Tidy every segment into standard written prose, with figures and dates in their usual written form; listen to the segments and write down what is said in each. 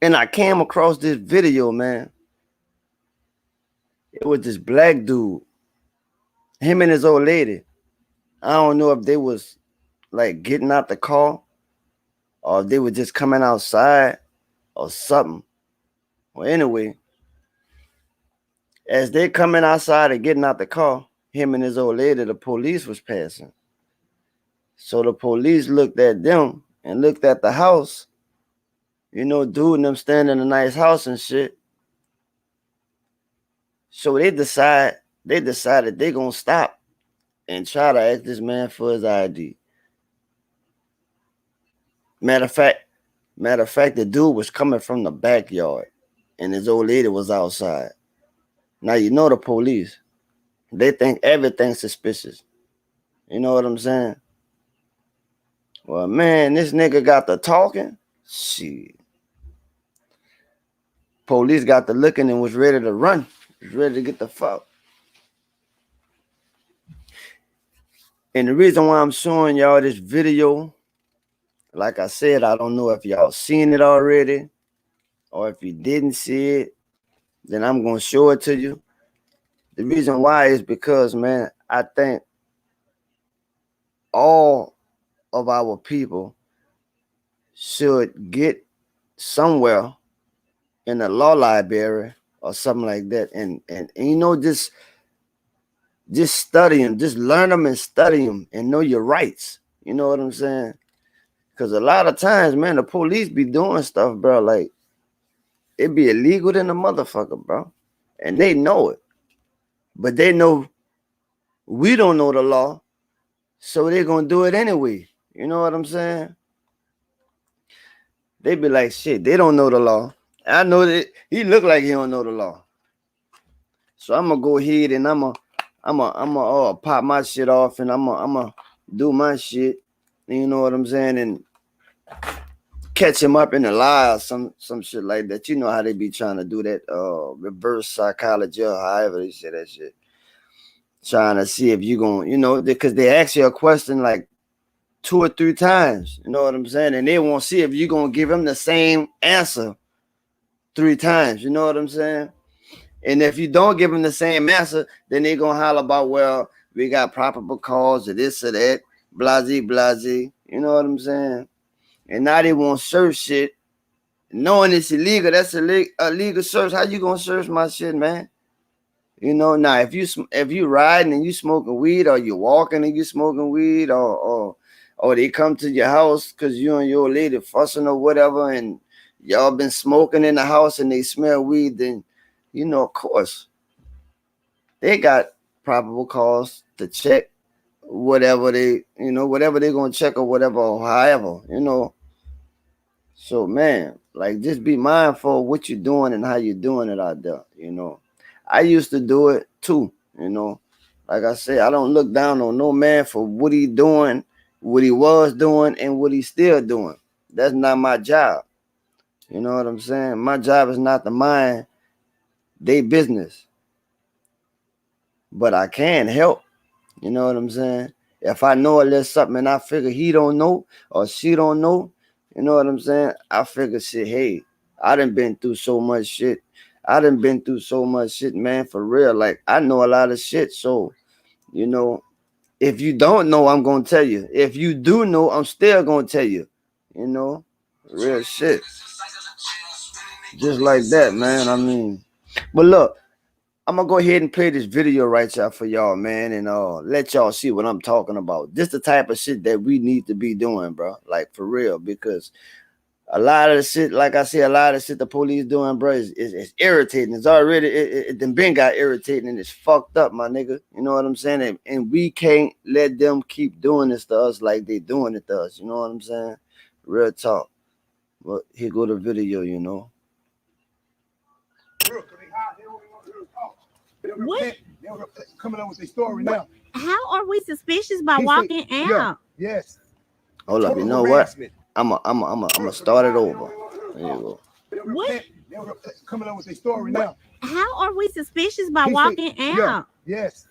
And I came across this video, man. It was this black dude, him and his old lady. I don't know if they was like getting out the car or if they were just coming outside or something. Well, anyway, as they coming outside and getting out the car, him and his old lady, the police was passing. So the police looked at them and looked at the house. You know, dude and them standing in a nice house and shit. So they decided they gonna stop and try to ask this man for his ID. Matter of fact, the dude was coming from the backyard, and his old lady was outside. Now you know the police; they think everything's suspicious. You know what I'm saying? Well, man, this nigga got the talking. Shit, police got the looking and was ready to run. Was ready to get the fuck. And the reason why I'm showing y'all this video, like I said, I don't know if y'all seen it already, or if you didn't see it, then I'm gonna show it to you. The reason why is because, man, I think all of our people should get somewhere in the law library or something like that, and you know, just study them, just learn them and study them, and know your rights. You know what I'm saying? Because a lot of times, man, the police be doing stuff, bro. Like it be illegal than a motherfucker, bro, and they know it, but they know we don't know the law, so they're gonna do it anyway. You know what I'm saying? They be like, shit, they don't know the law. I know that he look like he don't know the law. So I'm gonna go ahead and I'm gonna pop my shit off and I'm gonna do my shit. You know what I'm saying? And catch him up in a lie or some shit like that. You know how they be trying to do that reverse psychology or however they say that shit. Trying to see if you gonna, you know, because they ask you a question like 2 or 3 times. You know what I'm saying? And they won't see if you're gonna give them the same answer 3 times. You know what I'm saying? And if you don't give them the same answer, then they gonna holler about, well, we got probable cause or this or that, blasey, blasey. You know what I'm saying? And now they won't search shit, knowing it's illegal. That's a legal search. How you gonna search my shit, man? You know, now if you riding and you smoking weed, or you walking and you smoking weed, or they come to your house because you and your lady fussing or whatever, and y'all been smoking in the house and they smell weed, then you know, of course, they got probable cause to check whatever whatever they're gonna check or whatever, or however, you know. So man, like just be mindful of what you're doing and how you're doing it out there, you know. I used to do it too, you know. Like I said, I don't look down on no man for what he doing, what he was doing, and what he's still doing. That's not my job. You know what I'm saying? My job is not to mind they business, but I can help. You know what I'm saying? If I know a little something and I figure he don't know or she don't know, you know what I'm saying? I figure shit, hey, I done been through so much shit. I done been through so much shit, man, for real. Like, I know a lot of shit. So, you know, if you don't know, I'm going to tell you. If you do know, I'm still going to tell you. You know, real shit. Just like that, man. I mean, but look, I'm gonna go ahead and play this video right here for y'all, man, and let y'all see what I'm talking about. This the type of shit that we need to be doing, bro. Like for real, because a lot of the shit, like I said, a lot of shit the police doing, bro, is irritating. It's already it then been got irritating and it's fucked up, my nigga. You know what I'm saying? And we can't let them keep doing this to us like they doing it to us. You know what I'm saying? Real talk. But here go the video, you know. What? Coming up with their story now. How are we suspicious by walking out? Yeah, yes. Hold up, you know what? I'm start it over. There you go. What? Coming up with their story now. How are we suspicious by walking out? Yes.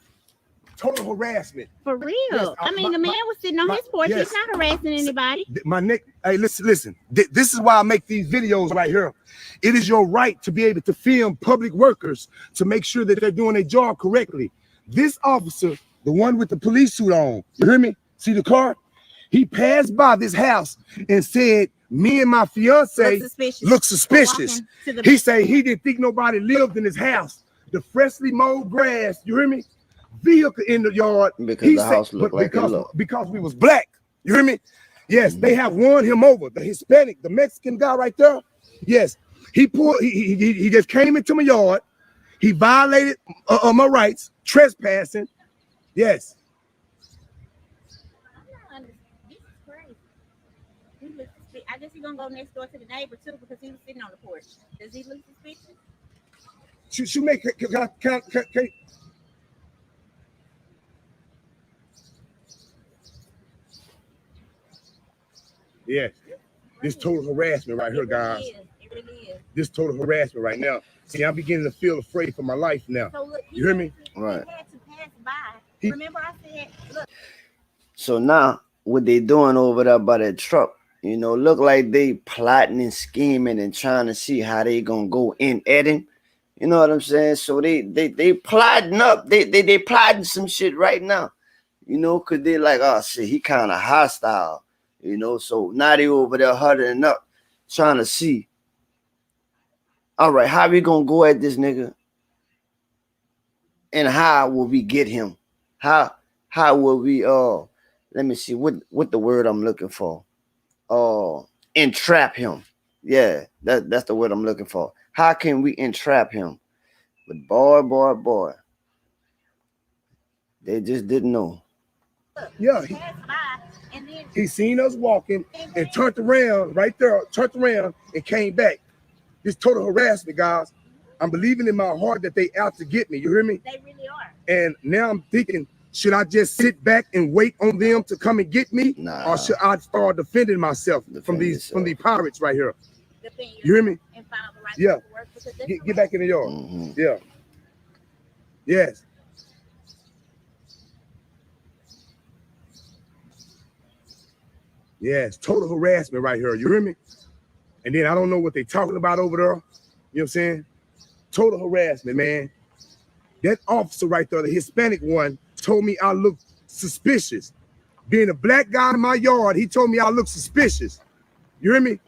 total harassment. For real. Yes, I mean, the man was sitting on my- his porch. yes. He's not harassing anybody. My neck. Hey, listen. This is why I make these videos right here. It is your right to be able to film public workers to make sure that they're doing their job correctly. This officer, the one with the police suit on, you hear me? See the car? He passed by this house and said, me and my fiance look suspicious. He said he didn't think nobody lived in his house. The freshly mowed grass, you hear me? Vehicle in the yard. Because the house looked like it looked. Because we was black. You hear me? Yes, they have won him over. The Hispanic, the Mexican guy right there. Yes, he just came into my yard. He violated my rights, trespassing. Yes. I guess he's gonna go next door to the neighbor too because he was sitting on the porch. Does he look suspicious? Shoemaker, can yes. This total harassment right here, guys. It really is. This total harassment right now. See, I'm beginning to feel afraid for my life now. So look, You hear me? Right. He had to pass by. He- Remember I said, look. So now what they doing over there by that truck, you know, look like they plotting and scheming and trying to see how they gonna go in at him. You know what I'm saying? So they plotting up. They plotting some shit right now. You know, cause they like, oh shit, he kind of hostile. You know, so now they over there huddling up, trying to see. All right, how we gonna go at this nigga? And how will we get him? How will we let me see what the word I'm looking for. Entrap him. Yeah, that's the word I'm looking for. How can we entrap him? But boy, they just didn't know. Yeah, he seen us walking and turned around right there, and came back. This total harassment, guys. I'm believing in my heart that they out to get me. You hear me? They really are. And now I'm thinking, should I just sit back and wait on them to come and get me? Nah. Or should I start defending myself from these pirates right here? You hear me? And file the right Yeah. paperwork because that's Get back in the yard. Mm-hmm. Yeah. Yes. Yes, total harassment right here. You hear me? And then I don't know what they talking about over there. You know what I'm saying? Total harassment, man. That officer right there, the Hispanic one, told me I look suspicious. Being a black guy in my yard, he told me I look suspicious. You hear me?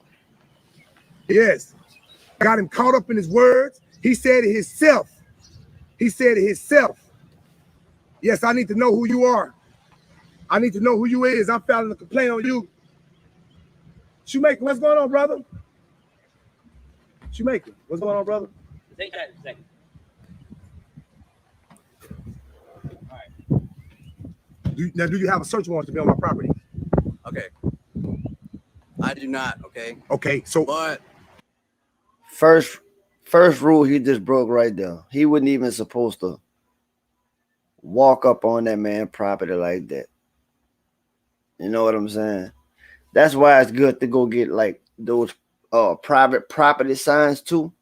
Yes. Got him caught up in his words. He said it himself. Yes, I need to know who you are. I need to know who you is. I'm filing a complaint on you. Shoemaker, what's going on, brother? Shoemaker, what's going on, brother? Take that a second. Do you have a search warrant to be on my property? Okay. I do not, okay? Okay, so But First rule he just broke right there. He wasn't even supposed to walk up on that man's property like that. You know what I'm saying? That's why it's good to go get like those private property signs too.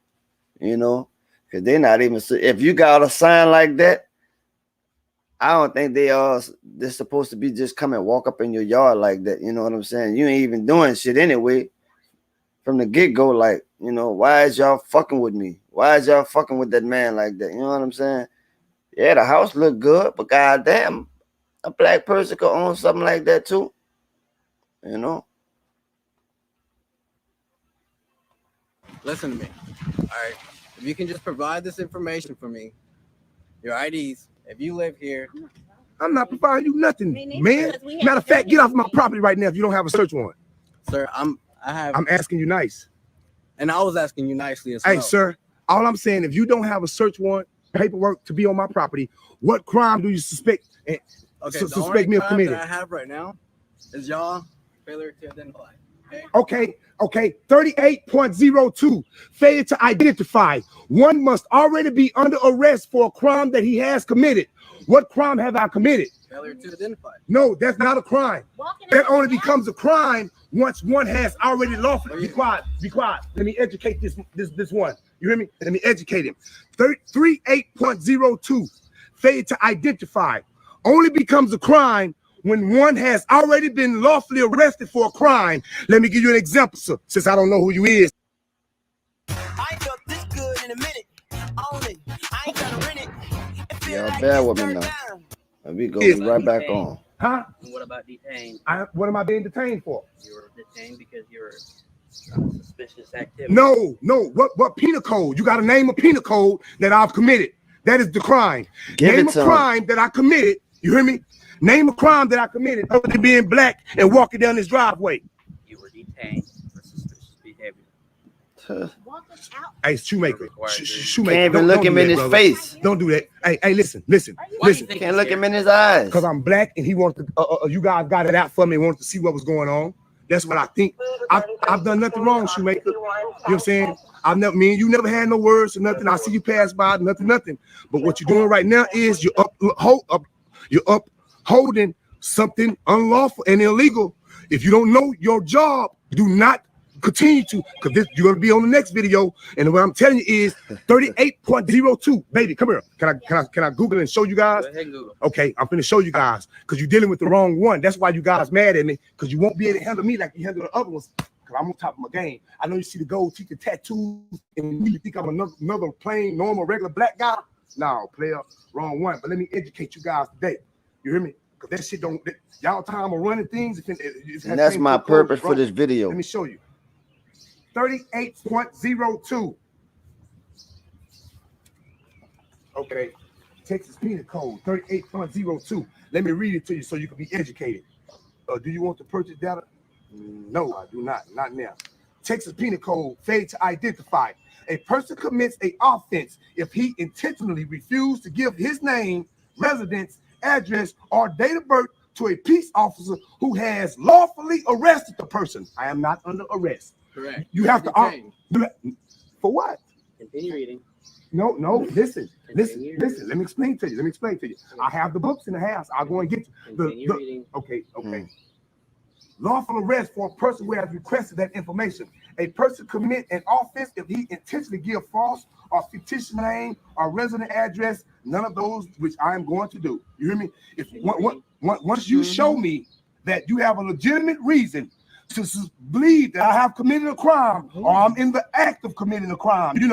You know, because they're not even. If you got a sign like that, I don't think they're supposed to be just come and walk up in your yard like that. You know what I'm saying? You ain't even doing shit anyway. From the get-go, like, you know, why is y'all fucking with me? Why is y'all fucking with that man like that? You know what I'm saying? Yeah, the house look good, but goddamn, a black person could own something like that too. You know? listen to me. All right. If you can just provide this information for me, your IDs, if you live here. I'm not providing you nothing, Me neither, man. because we haven't Matter of fact, done get off my anything. property right now if you don't have a search warrant. Sir, I'm asking you nice. and I was asking you nicely as Hey, well. sir, all I'm saying, if you don't have a search warrant, paperwork to be on my property, what crime do you suspect? Okay, the suspect only me of crime committing? that I have right now is y'all failure to identify. Okay, 38.02, failure to identify. One must already be under arrest for a crime that he has committed. What crime have I committed? Failure to identify. No, that's not a crime. Walking That out only the house. becomes a crime once one has already lawfully. Oh, Be yeah. quiet. Let me educate this one. You hear me? Let me educate him. 38.02, failure to identify. only becomes a crime when one has already been lawfully arrested for a crime. Let me give you an example, sir, since I don't know who you is. I ain't felt this good in a minute. Own it. I ain't trying to rent it. It feel Y'all like bear it's with me third now. time. And we go right back on. Huh? And what about detained? What am I being detained for? You were detained because you were suspicious activity. No. What penal code? You got to name a penal code that I've committed. That is the crime. Name a crime that I committed. You hear me? Name a crime that I committed other than being black and walking down this driveway. You were detained for suspicious behavior. Walking out. Hey, Shoemaker. Shoemaker. Can't even look him in his face. Don't do that. Hey, listen. Can't look him in his eyes. Because I'm black and he wanted to, you guys got it out for me and wanted to see what was going on. That's what I think. I've done nothing wrong, Shoemaker. You know what I'm saying? Me and you never had no words or nothing. I see you pass by, nothing. But what you're doing right now is you're upholding something unlawful and illegal. If you don't know your job, do not continue to, because you're going to be on the next video. And what I'm telling you is 38.02. Baby, come here. Can I Google and show you guys? Go ahead and Google. Okay, I'm going to show you guys because you're dealing with the wrong one. That's why you guys mad at me, because you won't be able to handle me like you handle the other ones. Because I'm on top of my game. I know you see the gold teeth, the tattoos, and you think I'm another plain, normal, regular black guy. No, player, wrong one. But let me educate you guys today. You hear me? Because that shit don't, y'all time of running things. And that's my purpose for this video. Let me show you. 38.02. Okay. Texas Penal Code 38.02. Let me read it to you so you can be educated. Do you want to purchase data? No, I do not. Not now. Texas Penal Code, failure to identify. A person commits an offense if he intentionally refused to give his name, residence, address, or date of birth to a peace officer who has lawfully arrested the person. I am not under arrest. Correct. You have to for what? Continue reading. No, listen. Let me explain to you. I have the books in the house. I'll go and get you. Continue reading. Okay. Lawful arrest for a person who has requested that information. A person commit an offense if he intentionally give false or fictitious name or resident address, none of those which I am going to do. You hear me? If once you show me that you have a legitimate reason to believe that I have committed a crime or I'm in the act of committing a crime, you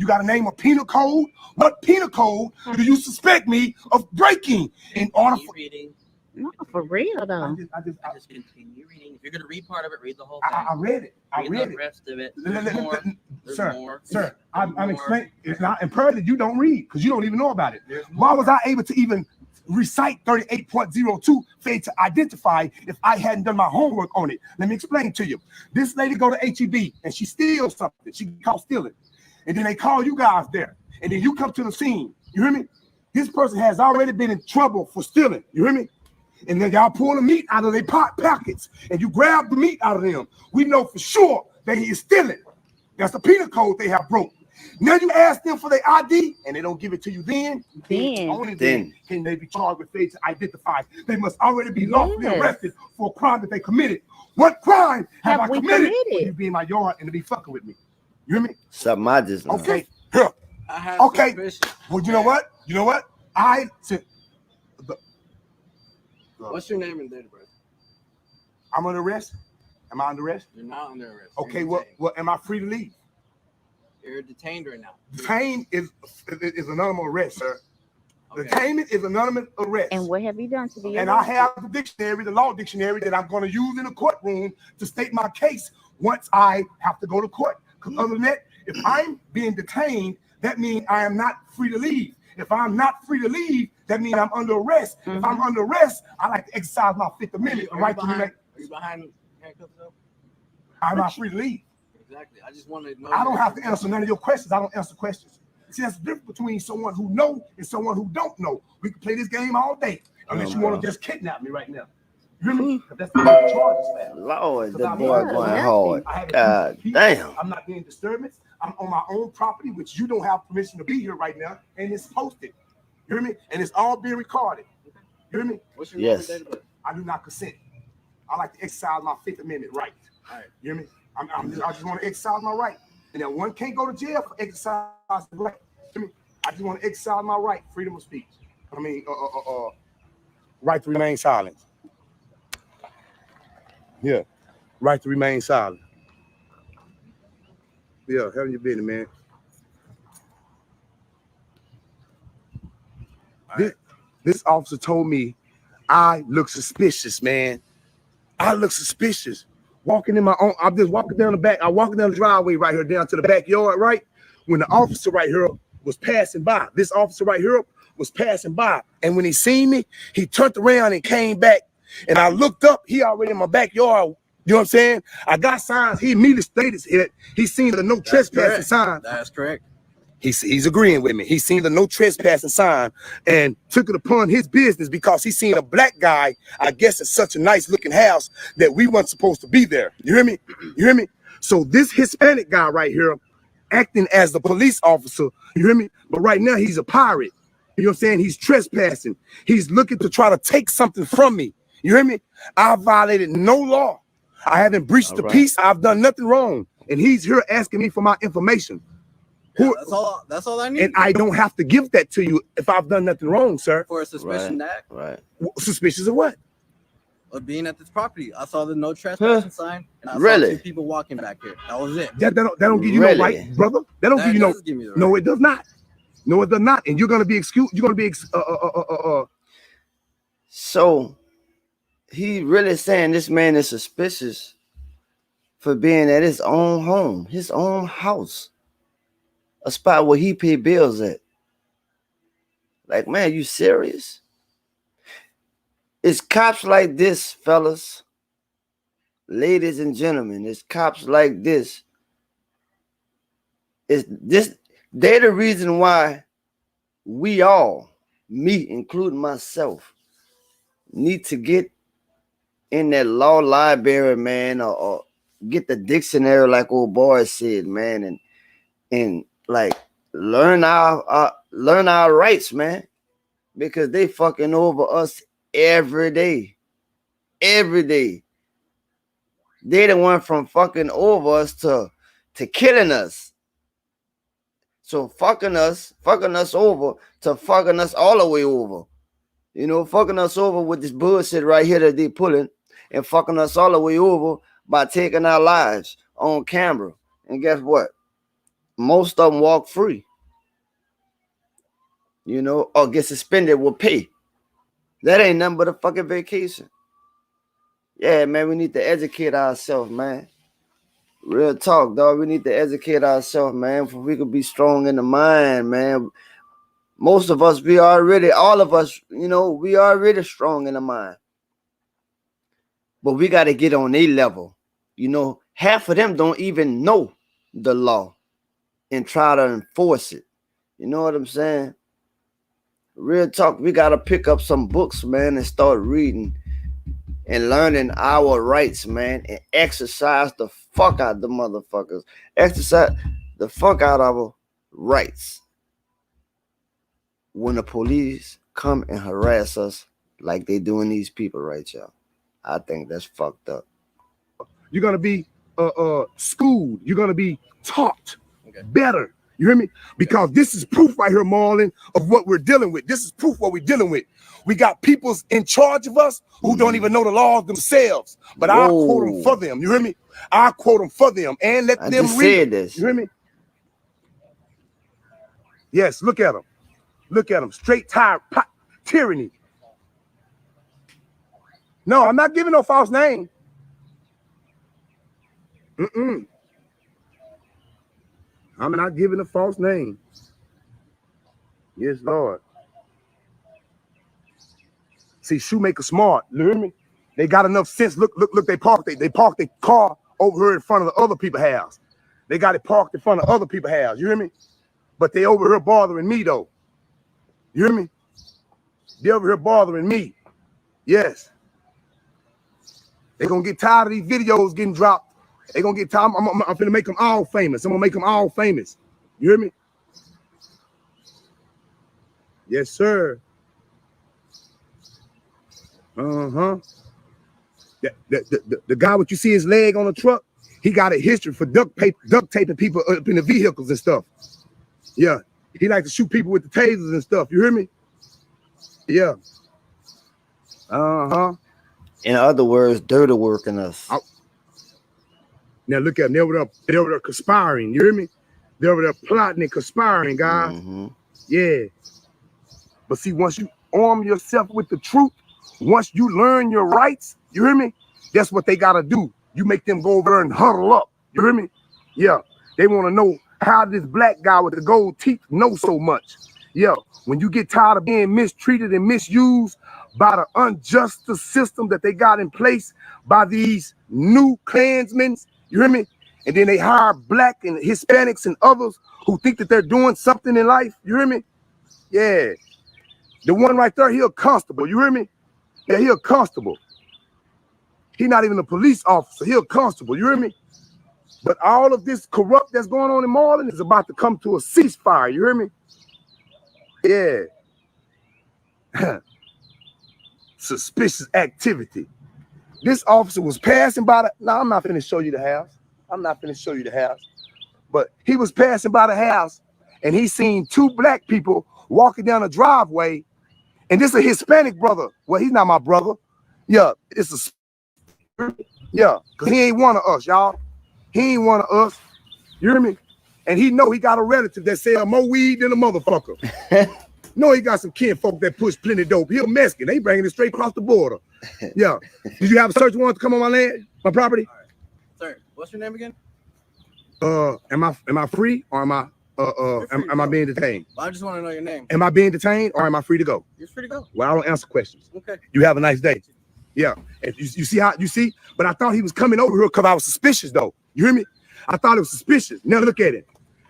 got to name a penal code. What penal code do you suspect me of breaking in order for reading? No, for real though. I Just continue reading. If you're gonna read part of it, read the whole thing. I read it. Read the rest of it. There's more. There's more. Sir, I'm explaining. It's not imperative you don't read because you don't even know about it. Why was I able to even recite 38.02 failure to identify if I hadn't done my homework on it? Let me explain to you. This lady go to HEB and she steals something. She caught stealing, and then they call you guys there, and then you come to the scene. You hear me? This person has already been in trouble for stealing. You hear me? And then y'all pull the meat out of their pockets and you grab the meat out of them. We know for sure that he is stealing. That's the penal code they have broke. Now you ask them for their ID and they don't give it to you then. Only then can they be charged with failure to identify. They must already be lawfully arrested for a crime that they committed. What crime have I committed? You be in my yard and to be fucking with me. You hear me? Something I just know. Okay. Here. Okay. Well, you know what? What's your name and date of birth? I'm under arrest. Am I under arrest? You're not under arrest. Okay, well, am I free to leave? You're detained right now. Detained is anonymous arrest, sir. Okay. Detainment is anonymous arrest. And what have you done to be? And I have the dictionary, the law dictionary that I'm going to use in the courtroom to state my case once I have to go to court. Because other than that, if I'm being detained, that means I am not free to leave. If I'm not free to leave, that means I'm under arrest. If I'm under arrest, I like to exercise my Fifth Amendment right to remain. Are you behind handcuffs though? I'm not free to leave. Exactly. I just want to know. I don't have to answer none of your questions. I don't answer questions. See, that's the difference between someone who knows and someone who don't know. We can play this game all day, unless you want to just kidnap me right now. You hear me? That's the charges, man. Lord, that boy going hard. God damn. I'm not being disturbance. I'm on my own property, which you don't have permission to be here right now, and it's posted. You hear me? And it's all being recorded. You hear me? What's your name and date of birth? I do not consent. I like to exercise my Fifth Amendment right. All right. You hear me? I just want to exercise my right. And then one can't go to jail for exercise the right. You hear me? I just want to exercise my right, freedom of speech. Right to remain silent. Yeah. Right to remain silent. Yeah, hell your business, man. This officer told me I look suspicious, man. I look suspicious. Walking in my own, I'm just walking down the back. I'm walking down the driveway right here down to the backyard, right? When the officer right here was passing by, this officer right here was passing by. And when he seen me, he turned around and came back. And I looked up, he already in my backyard. You know what I'm saying? I got signs. He immediately stated it. He seen the no trespassing sign. That's correct. He's agreeing with me. He seen the no trespassing sign and took it upon his business because he seen a black guy, I guess it's such a nice looking house that we weren't supposed to be there. You hear me? You hear me? So this Hispanic guy right here acting as the police officer, you hear me? But right now he's a pirate. You know what I'm saying? He's trespassing. He's looking to try to take something from me. You hear me? I violated no law. I haven't breached the peace. I've done nothing wrong. And he's here asking me for my information. Yeah, that's all I need. And I don't have to give that to you if I've done nothing wrong, sir. For a suspicion act. Right. Suspicious of what? Of being at this property. I saw the no trespassing sign, and I Really? saw 2 people walking back here. That was it. That don't give you Really? no right, brother. That don't give you no. does give me the right. No, it does not. No, it does not. And you're gonna be excused. You're gonna be So he really saying this man is suspicious for being at his own home, his own house, a spot where he pay bills at. Like, man, you serious? It's cops like this, fellas, ladies and gentlemen. It's cops like this. It's this. They're the reason why we all, me including myself, need to get in that law library, man, or get the dictionary, like old boy said, man, and like learn our rights, man, because they fucking over us every day. Every day. They the one from fucking over us to killing us. So fucking us over to fucking us all the way over. You know, fucking us over with this bullshit right here that they pulling, and fucking us all the way over by taking our lives on camera. And guess what? Most of them walk free. You know, or get suspended with pay. That ain't nothing but a fucking vacation. Yeah, man, we need to educate ourselves, man. Real talk, dog. We need to educate ourselves, man, for we could be strong in the mind, man. Most of us, all of us, you know, we already strong in the mind. But we got to get on their level. You know, half of them don't even know the law and try to enforce it. You know what I'm saying? Real talk, we got to pick up some books, man, and start reading and learning our rights, man, and exercise the fuck out the motherfuckers. Exercise the fuck out of our rights. When the police come and harass us like they doing these people right, y'all, I think that's fucked up. You're gonna be schooled. You're gonna be taught better. You hear me? Because this is proof right here, Marlon, of what we're dealing with. This is proof what we're dealing with. We got people in charge of us who don't even know the laws themselves. But I'll quote them for them. You hear me? I'll quote them for them and let them read this. You hear me? Yes, look at them. Look at them. Straight tyranny. No, I'm not giving no false name. I'm not giving a false name. Yes, Lord. See, shoemaker smart. You hear me? They got enough sense. Look, they parked their car over here in front of the other people's house. They got it parked in front of other people's house. You hear me? But they over here bothering me, though. You hear me? They over here bothering me. Yes. They're going to get tired of these videos getting dropped. They're going to get tired. I'm going to make them all famous. I'm going to make them all famous. You hear me? Yes, sir. The guy, what you see his leg on the truck, he got a history for duct taping people up in the vehicles and stuff. Yeah. He likes to shoot people with the tasers and stuff. You hear me? Yeah. Uh-huh. In other words, dirty working us. Now look at them. They over there conspiring. You hear me? They're over there plotting and conspiring, guys. Mm-hmm. Yeah. But see, once you arm yourself with the truth, once you learn your rights, you hear me? That's what they gotta do. You make them go over there and huddle up. You hear me? Yeah. They want to know how this black guy with the gold teeth knows so much. Yeah. When you get tired of being mistreated and misused by the unjust system that they got in place by these new Klansmen, you hear me? And then they hire black and Hispanics and others who think that they're doing something in life. You hear me? Yeah. The one right there, he a constable. You hear me? Yeah, he a constable. He not even a police officer. He a constable. You hear me? But all of this corrupt that's going on in Marlin is about to come to a ceasefire. You hear me? Yeah. Suspicious activity. This officer was passing by the... No, I'm not finna show you the house. I'm not finna show you the house. But he was passing by the house and he seen two black people walking down a driveway. And this is a Hispanic brother. Well, he's not my brother. Yeah, it's a... Yeah, because he ain't one of us, y'all. He ain't one of us. You hear me? And he know he got a relative that sell more weed than a motherfucker. No, he got some kinfolk that push plenty dope. He a Mexican. They bringing it straight across the border. Yeah. Did you have a search warrant to come on my land, my property? All right. Sir, what's your name again? Am I free or am I being detained? Well, I just want to know your name. Am I being detained or am I free to go? You're free to go. Well, I don't answer questions. Okay. You have a nice day. Yeah. And you see how you see? But I thought he was coming over here because I was suspicious though. You hear me? I thought it was suspicious. Now look at it.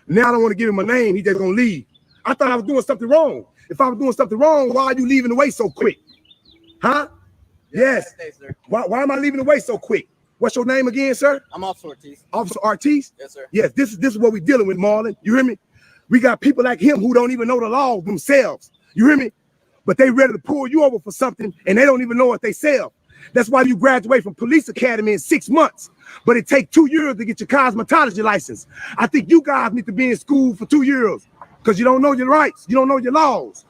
Now I don't want to give him a name. He just gonna leave. I thought I was doing something wrong. If I was doing something wrong, why are you leaving away so quick? Huh? Yes. Nice day, sir. Why am I leaving away so quick? What's your name again, sir? I'm Officer Ortiz. Officer Ortiz? Yes, sir. Yes, this is what we're dealing with, Marlon. You hear me? We got people like him who don't even know the law themselves. You hear me? But they ready to pull you over for something and they don't even know what they sell. That's why you graduate from police academy in 6 months, but it takes 2 years to get your cosmetology license. I think you guys need to be in school for 2 years because you don't know your rights. You don't know your laws.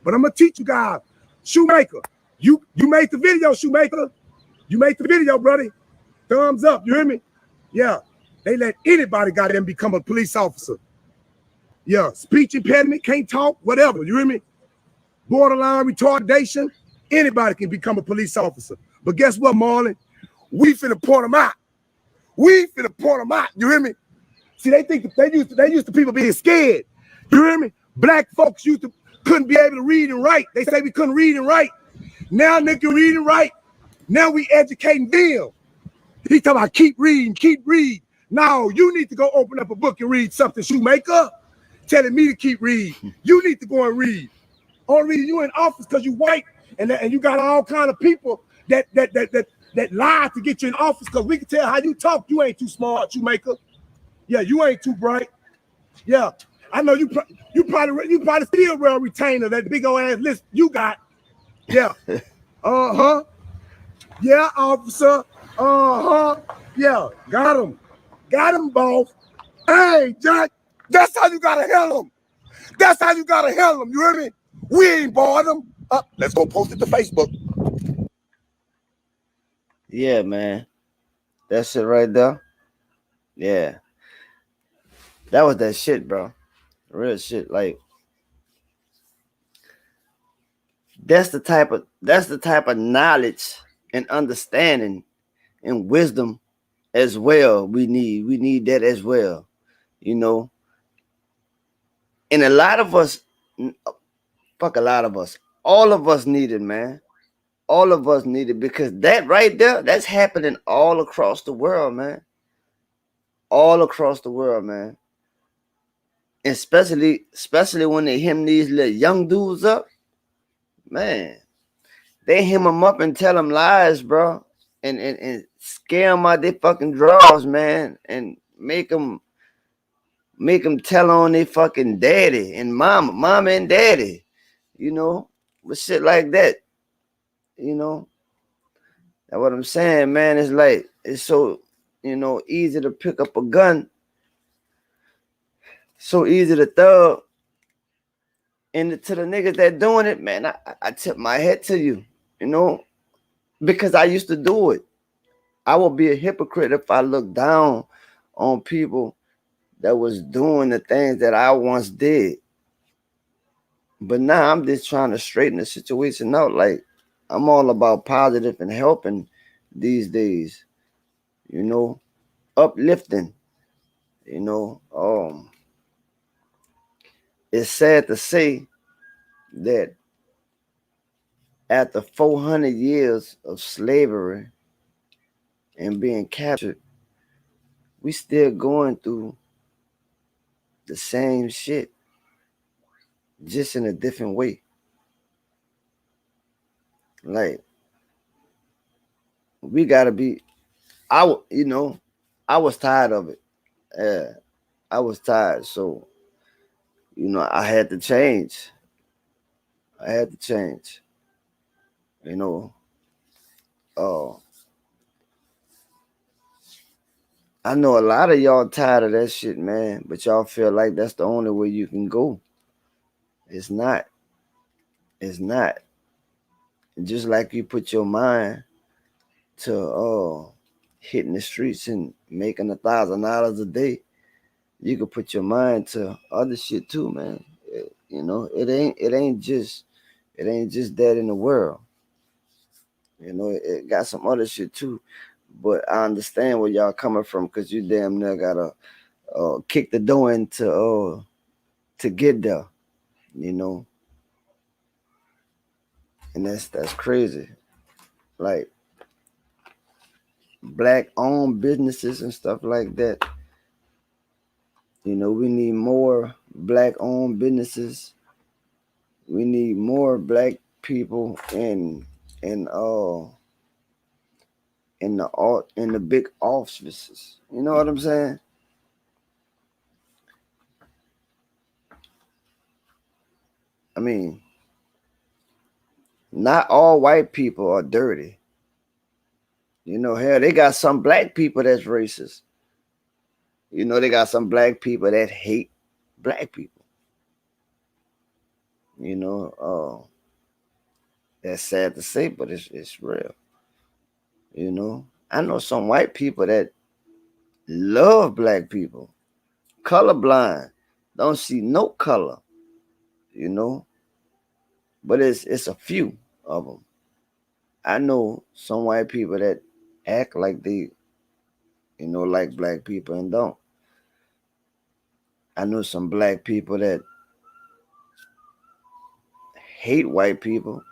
But I'm gonna teach you guys. Shoemaker, you made the video, Shoemaker. You made the video, buddy. Thumbs up, you hear me? Yeah, they let anybody got them become a police officer. Yeah, speech impediment, can't talk, whatever, you hear me? Borderline retardation, anybody can become a police officer. But guess what, Marlon? We finna point them out. We finna point them out, you hear me? See, they think that they used to people being scared. You hear me? Black folks couldn't be able to read and write. They say we couldn't read and write. Now they can read and write. Now we educating them. He talking about keep reading. No, you need to go open up a book and read something, Shoemaker. Telling me to keep reading. You need to go and read. Only reason you in office because you white and you got all kind of people that lie to get you in office because we can tell how you talk. You ain't too smart, Shoemaker. Yeah, you ain't too bright. Yeah, I know you probably still wear a retainer, that big old ass list you got. Yeah. Uh-huh. Yeah, officer. Uh-huh. Yeah, got him. Got him, boss. Hey, Jack, that's how you gotta handle him. That's how you gotta handle him. You hear me? We ain't bored them. Let's go post it to Facebook. Yeah, man. That shit right there. Yeah. That was that shit, bro. Real shit. Like, that's the type of knowledge and understanding and wisdom as well we need. We need that as well, you know. And a lot of us, all of us need it, man. All of us need it because that right there, that's happening all across the world, man. All across the world, man. And especially when they hem these little young dudes up, man. They hem them up and tell them lies, bro. And scare them out their fucking drawers, man. And make them tell on their fucking daddy and mama and daddy, you know, with shit like that. You know, that's what I'm saying, man. It's like, it's so, you know, easy to pick up a gun. So easy to thug. And to the niggas that doing it, man, I tip my hat to you. You know, because I used to do it. I would be a hypocrite if I looked down on people that was doing the things that I once did. But now I'm just trying to straighten the situation out. Like, I'm all about positive and helping these days, you know, uplifting, you know. It's sad to say that after 400 years of slavery and being captured, we still going through the same shit, just in a different way. Like, we gotta be. You know, I was tired of it. Yeah, I was tired. So, you know, I had to change. I had to change. You know, uh, I know a lot of y'all tired of that shit, man. But y'all feel like that's the only way you can go. It's not. It's not. Just like you put your mind to hitting the streets and making $1,000 a day, you could put your mind to other shit too, man. You know, it ain't just that in the world. You know, it got some other shit too. But I understand where y'all coming from, because you damn near gotta kick the door into to get there. You know, and that's crazy. Like, black owned businesses and stuff like that. You know, we need more black owned businesses. We need more black people in the big offices. You know what I'm saying? I mean, not all white people are dirty. You know, hell, they got some black people that's racist. You know, they got some black people that hate black people. You know, that's sad to say, but it's real. You know, I know some white people that love black people, colorblind, don't see no color. You know, but it's a few of them. I know some white people that act like they, you know, like black people and don't. I know some black people that hate white people.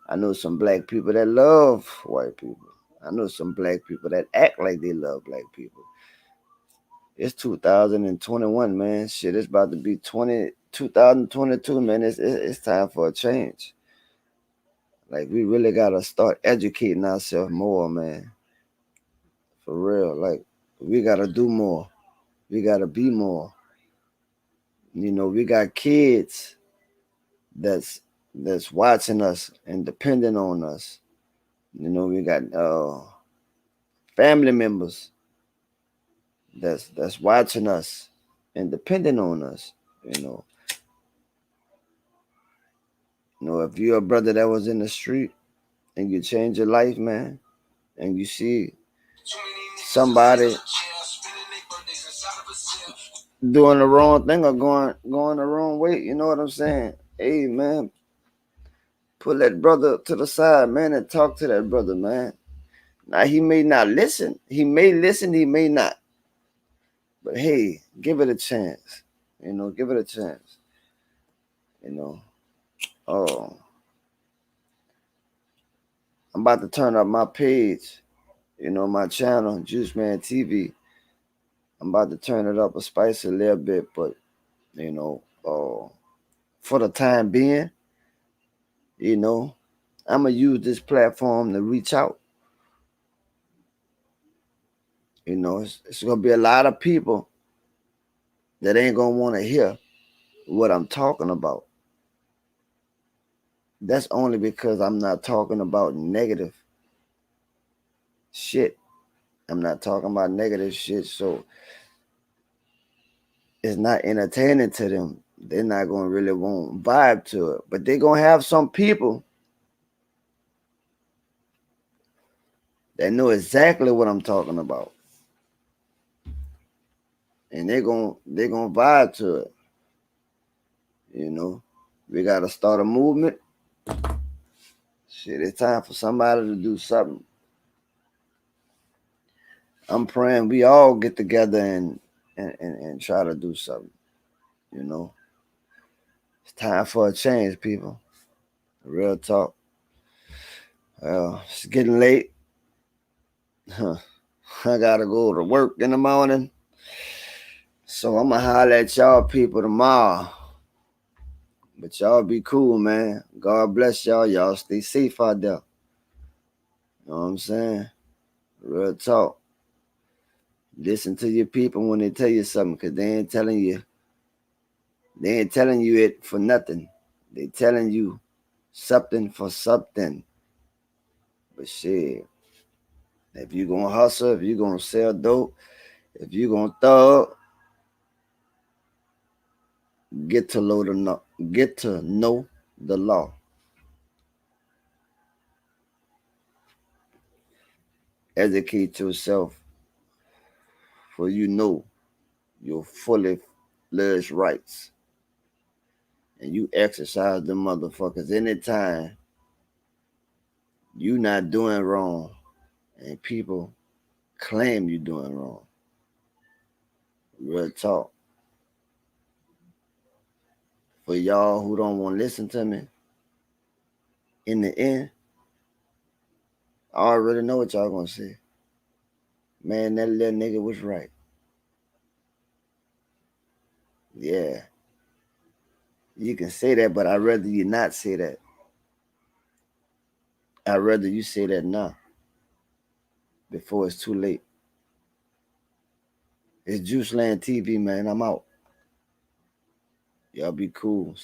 I know some black people that love white people. I know some black people that act like they love black people. It's 2021, man. Shit, it's about to be 2022, man. It's time for a change. Like, we really gotta start educating ourselves more, man. For real. Like, we gotta do more. We gotta be more. You know, we got kids that's watching us and depending on us. You know, we got family members that's watching us and depending on us. You know, if you're a brother that was in the street and you change your life, man, and you see somebody doing the wrong thing or going the wrong way, you know what I'm saying? Hey, man, pull that brother to the side, man, and talk to that brother, man. Now, he may not listen. He may listen, he may not. But hey, give it a chance. You know, give it a chance. You know. Oh, I'm about to turn up my page, you know, my channel, Juice Man TV. I'm about to turn it up a spice a little bit, but you know, for the time being, you know, I'm gonna use this platform to reach out. You know, it's gonna be a lot of people that ain't gonna want to hear what I'm talking about. That's only because I'm not talking about negative shit. I'm not talking about negative shit, so it's not entertaining to them. They're not gonna really want vibe to it, but they're gonna have some people that know exactly what I'm talking about. And they're gonna vibe to it. You know, we gotta start a movement. Shit, it's time for somebody to do something. I'm praying we all get together and try to do something. You know, it's time for a change, people. Real talk. Well, it's getting late. I gotta go to work in the morning. So I'm gonna holler at y'all people tomorrow. But y'all be cool, man. God bless y'all. Y'all stay safe out there. You know what I'm saying? Real talk. Listen to your people when they tell you something, because they ain't telling you it for nothing. They telling you something for something. But shit, if you gonna hustle, if you gonna sell dope, if you gonna thug, get to know the law. Educate yourself, for you know your fully fledged rights. And you exercise them motherfuckers anytime you not doing wrong and people claim you doing wrong. Real talk. For y'all who don't want to listen to me, in the end, I already know what y'all gonna say. Man, that little nigga was right. Yeah. You can say that, but I'd rather you not say that. I'd rather you say that now, before it's too late. It's Juice Land TV, man. I'm out. Y'all be cool.